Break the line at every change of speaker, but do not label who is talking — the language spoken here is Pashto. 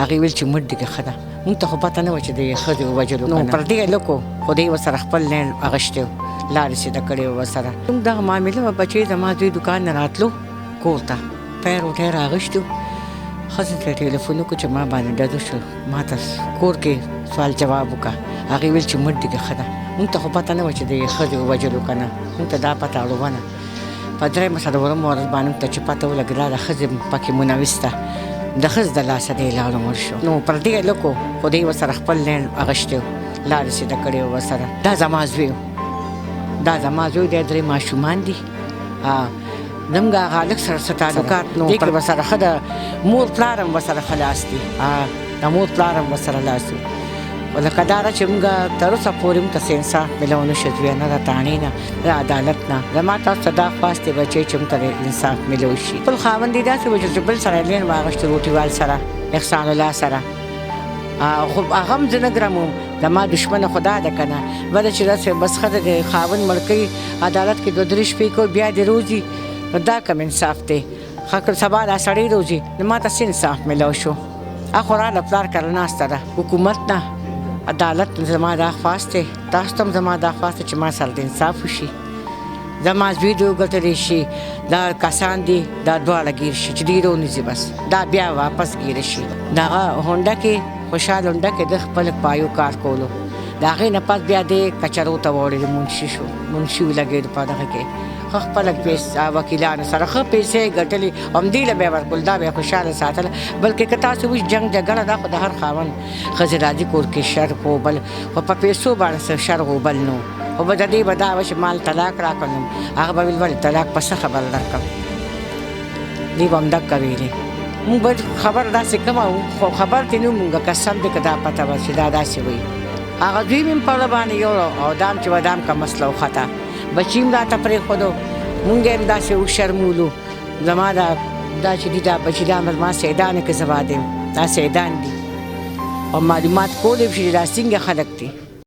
هغې ویل چې مړ دې که ښه ده مونږ ته خو پته نه وه چې د ښځې ووژلو نو پر دې هلک و خو دی ورسره خپل لینډ اخیستی و لارې سیده کړې وه ورسره موږ دغه معامله وه بچی زما زوی دوکان نه راتلو کور ته پیر و ټیر اخیستی و ښځې ته ټلیفون وکړو چې ما باندې ډزو شو ما ته کور کې سوال جواب وکړه هغې ویل چې مړ دې که ښه ده مونږ ته خو پته نه وه چې د ښځې ووژلو که نه مونږ ته دا پته اړوه نه په درېیمه څلورمه ورځ باندې موږ ته چې پته ولګېده د ښځې پکې منوس ده د ښځې د لاسه دی لاړو مړ شو نو پر دې هلک و خو دی ورسره خپل لینډ اخیستی و لارې سیده کړې وه ورسره دا زما زوی دی 3 ماشومان دي زموږ هغه هلک سره څه تعلقات نو دې کې ورسره ښه د مور پلار هم ورسره ښه لاس دي د مور پلار هم ورسره لاس دي خو لکه دا ده چې موږ تر اوسه پورې موږ ته څه انصاف میلاو نه شو نه د تانې نه د عدالت نه زما تاسو ته دا خواست دی بچی چې موږ ته انصاف میلاو شي خپل خاوند یې داسې وژل چې بل سره یې لین واغېسته روټیوال سره احسان الله سره خو هغه هم زه نه ګرموم زما دشمنه خو دا ده که نه بله چې داسې بس ښځه د خاوند مړ کوي عدالت کې 2-3 شپې کوي بیا دې روزي نو دا کم انصاف دی ښه سبا دا سړی روزي نو ما ته څه انصاف میلاو شو خو راله پلار کره ناسته ده حکومت نه عدالت زما دا خواست دی تاسو ته هم زما دا خواست دی چې ما سره د انصاف وشي زما زوی دې وګټلی شي دا کسان دي دا دواړه ګیر شي چې ډېر ونیسي بس دا بیا واپس ګیره شي د هغه هونډه کې خوشحال هونډه کې د خپل پایو کار کولو د هغې نه پس بیا دې کچرو ته وړې منشي شو منشي ولګېد په دغه کې ښه خپله وکیلانو سره ښه پیسې ګټلې همدې له بیا ورکول دا بیا خوشحاله ساتله بلکې که تاسو وش جنګ جګړه دا خو د هر خاوند ښځې راځي کور کې شر غوبل خو په پیسو باندې شر غوبل نو خو به د دې به دا وه چې مال طلاق راکړ نو هغه به ویل ولې طلاق په څه خبر درکړم دې به همدغه ویلې مونږ به خبر داسې کمه وو خو خبر دې نه مونږ قسم دې که دا پته وه چې دا داسې وایي هغه دوی مې په باندې یو او دام چې ودام که مسله وخته بچی هم راته پرېښودو مونږ هم داسې وشرمولو زما دا چې دي دا بچي دا ما سیدانې کې زه واده یم دا سیدان دي او معلومات کولی شي چې دا څنګه خلک دي